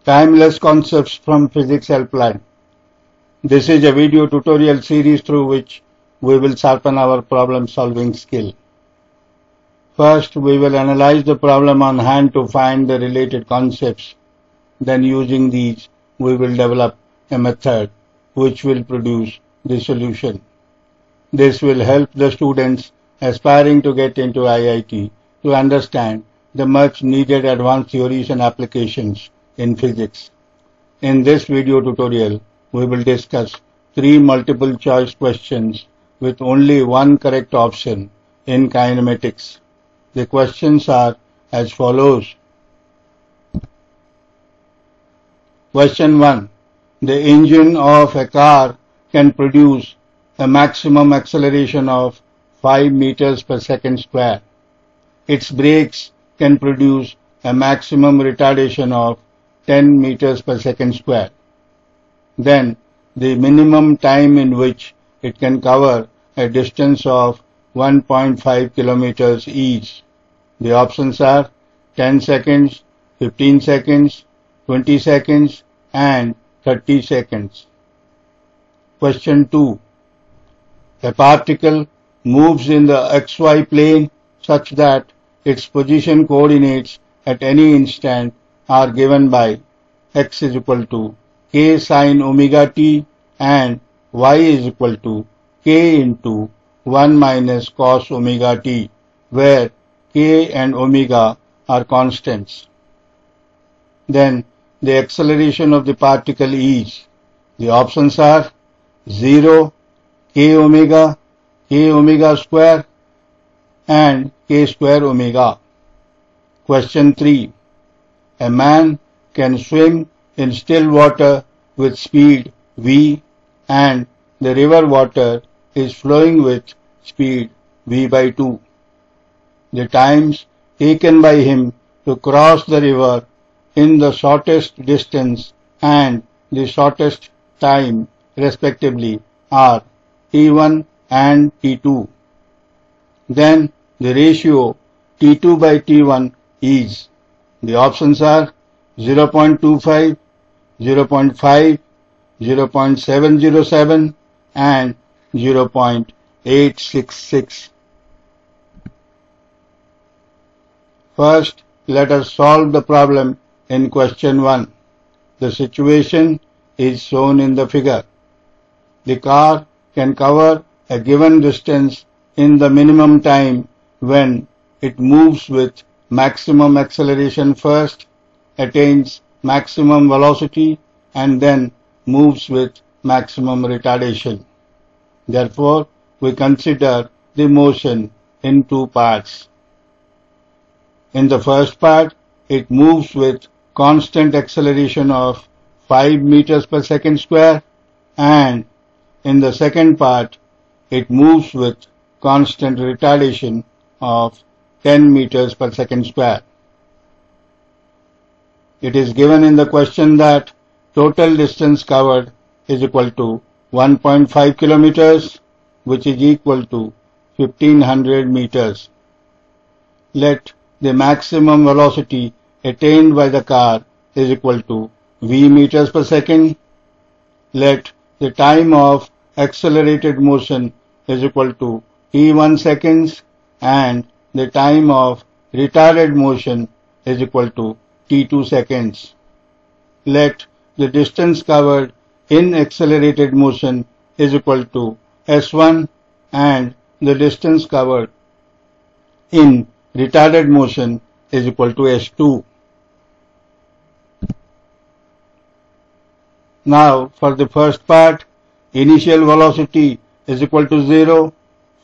Timeless Concepts from Physics Helpline. This is a video tutorial series through which we will sharpen our problem solving skill. First, we will analyze the problem on hand to find the related concepts. Then using these, we will develop a method which will produce the solution. This will help the students aspiring to get into IIT to understand the much needed advanced theories and applications in physics. In this video tutorial, we will discuss 3 multiple choice questions with only one correct option in kinematics. The questions are as follows. Question 1. The engine of a car can produce a maximum acceleration of 5 meters per second square. Its brakes can produce a maximum retardation of 10 meters per second square. Then the minimum time in which it can cover a distance of 1.5 kilometers is. The options are 10 seconds, 15 seconds, 20 seconds and 30 seconds. Question 2. A particle moves in the xy plane such that its position coordinates at any instant are given by x is equal to k sine omega t and y is equal to k into 1 minus cos omega t, where k and omega are constants. Then the acceleration of the particle is. The options are 0, k omega square and k square omega. Question 3. A man can swim in still water with speed v and the river water is flowing with speed v by 2. The times taken by him to cross the river in the shortest distance and the shortest time respectively are t1 and t2. Then the ratio t2 by t1 is. The options are 0.25, 0.5, 0.707 and 0.866. First, let us solve the problem in question 1. The situation is shown in the figure. The car can cover a given distance in the minimum time when it moves with maximum acceleration first, attains maximum velocity and then moves with maximum retardation. Therefore, we consider the motion in 2 parts. In the first part, it moves with constant acceleration of 5 meters per second square, and in the second part, it moves with constant retardation of 10 meters per second square. It is given in the question that total distance covered is equal to 1.5 kilometers, which is equal to 1500 meters. Let the maximum velocity attained by the car is equal to v meters per second. Let the time of accelerated motion is equal to t1 seconds and the time of retarded motion is equal to t2 seconds. Let the distance covered in accelerated motion is equal to s1 and the distance covered in retarded motion is equal to s2. Now for the first part, initial velocity is equal to 0,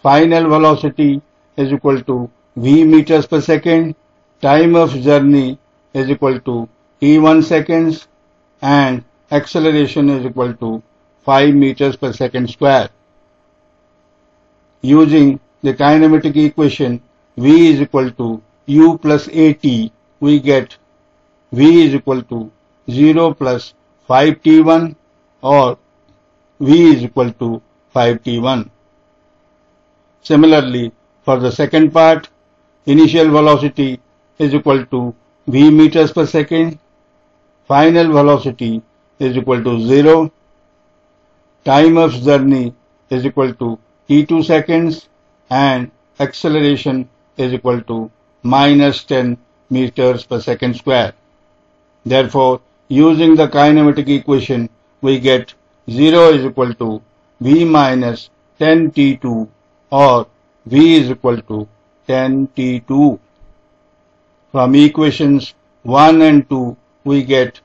final velocity is equal to v meters per second, time of journey is equal to t1 seconds and acceleration is equal to 5 meters per second square. Using the kinematic equation v is equal to u plus at, we get v is equal to 0 plus 5t1 or v is equal to 5t1. Similarly, for the second part, initial velocity is equal to v meters per second, final velocity is equal to 0, time of journey is equal to t2 seconds, and acceleration is equal to minus 10 meters per second square. Therefore, using the kinematic equation, we get 0 is equal to v minus 10 t2 or v is equal to 10 t2. From equations 1 and 2, we get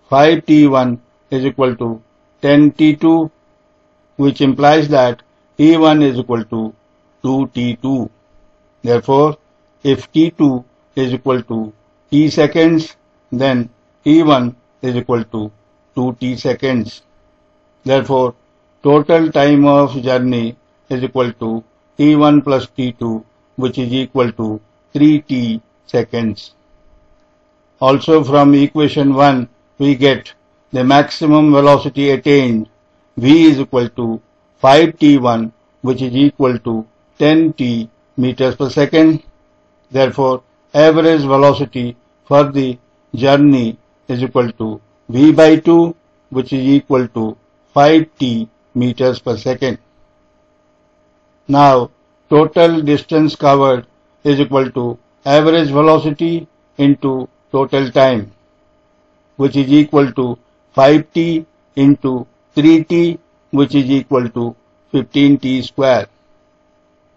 5 t1 is equal to 10 t2, which implies that t1 is equal to 2 t2. Therefore, if t2 is equal to t seconds, then t1 is equal to 2t seconds. Therefore, total time of journey is equal to t1 plus t2, which is equal to 3t seconds. Also from equation 1, we get the maximum velocity attained, v is equal to 5t1, which is equal to 10t meters per second. Therefore, average velocity for the journey is equal to v by 2, which is equal to 5t meters per second. Now, total distance covered is equal to average velocity into total time, which is equal to 5t into 3t, which is equal to 15t square.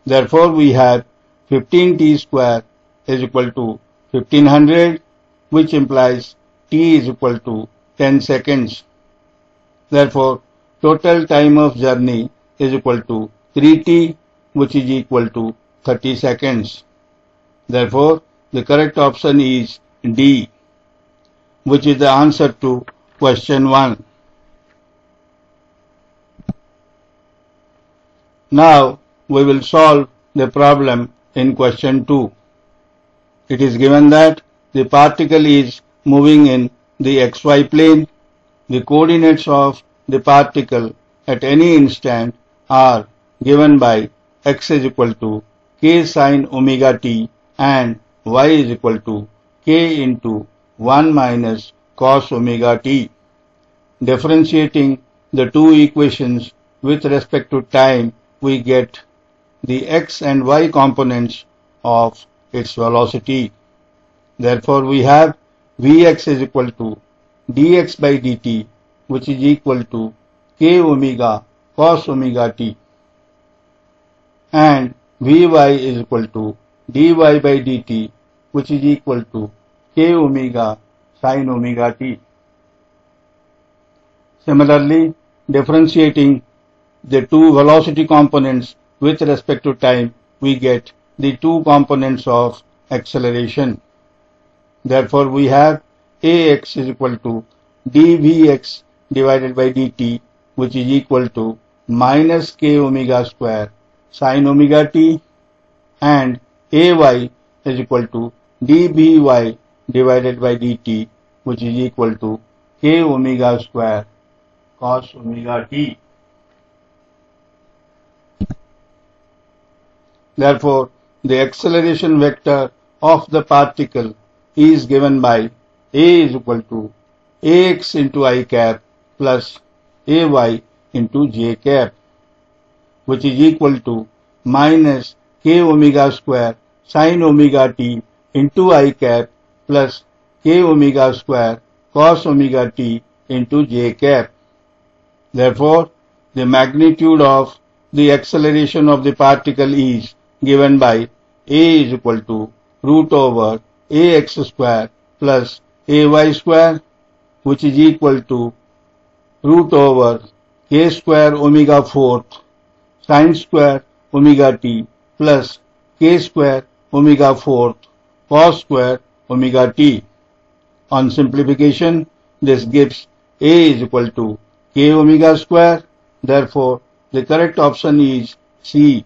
Therefore, we have 15t square is equal to 1500, which implies t is equal to 10 seconds. Therefore, total time of journey is equal to 3t, which is equal to 30 seconds. Therefore, the correct option is D, which is the answer to question 1. Now, we will solve the problem in question 2. It is given that the particle is moving in the xy plane. The coordinates of the particle at any instant are given by x is equal to k sine omega t and y is equal to k into 1 minus cos omega t. Differentiating the two equations with respect to time, we get the x and y components of its velocity. Therefore, we have Vx is equal to dx by dt, which is equal to k omega cos omega t, and Vy is equal to dy by dt, which is equal to k omega sin omega t. Similarly, differentiating the two velocity components with respect to time, we get the two components of acceleration. Therefore, we have Ax is equal to dVx divided by dt, which is equal to minus k omega square sin omega t, and Ay is equal to dBy divided by dt, which is equal to k omega square cos omega t. Therefore, the acceleration vector of the particle is given by A is equal to Ax into I cap plus Ay into j cap, which is equal to minus k omega square sin omega t into I cap plus k omega square cos omega t into j cap. Therefore, the magnitude of the acceleration of the particle is given by A is equal to root over ax square plus ay square, which is equal to root over k square omega fourth sin square omega t plus k square omega fourth cos square omega t. On simplification, this gives A is equal to k omega square. Therefore, the correct option is C,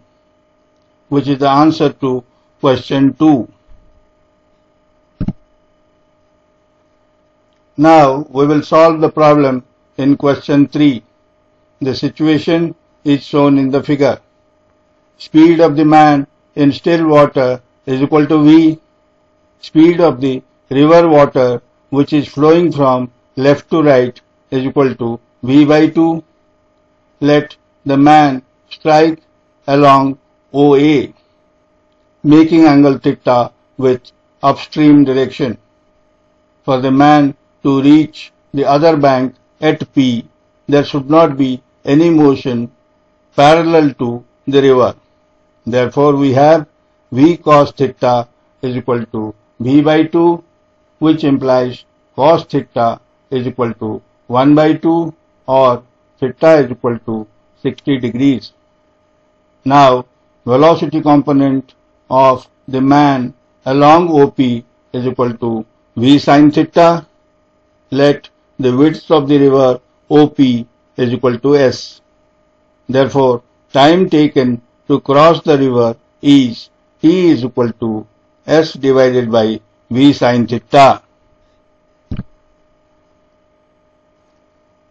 which is the answer to question 2. Now we will solve the problem in question 3. The situation is shown in the figure. Speed of the man in still water is equal to v. Speed of the river water which is flowing from left to right is equal to V by 2. Let the man strike along OA, making angle theta with upstream direction. For the man to reach the other bank at P, there should not be any motion parallel to the river. Therefore, we have V cos theta is equal to V by 2, which implies cos theta is equal to 1 by 2 or theta is equal to 60 degrees. Now, velocity component of the man along OP is equal to V sin theta. Let the width of the river OP is equal to S. Therefore, time taken to cross the river is T is equal to S divided by V sin theta.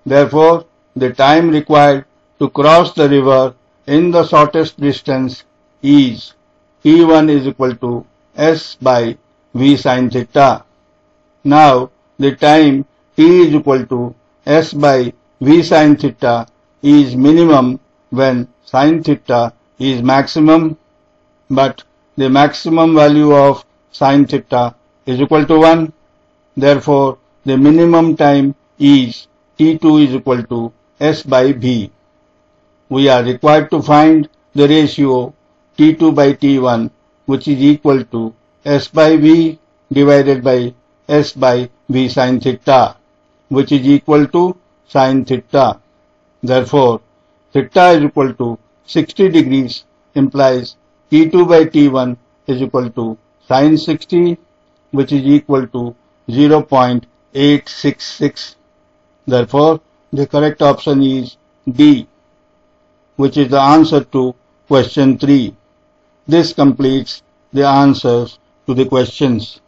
Therefore, the time required to cross the river in the shortest distance is T1 is equal to S by V sin theta. Now, the time T is equal to S by V sin theta is minimum when sin theta is maximum, but the maximum value of sin theta is equal to 1. Therefore, the minimum time is T2 is equal to S by V. We are required to find the ratio T2 by T1, which is equal to S by V divided by S by V sin theta, which is equal to sin theta. Therefore, theta is equal to 60 degrees implies T2 by T1 is equal to sin 60, which is equal to 0.866. Therefore, the correct option is D, which is the answer to question 3. This completes the answers to the questions.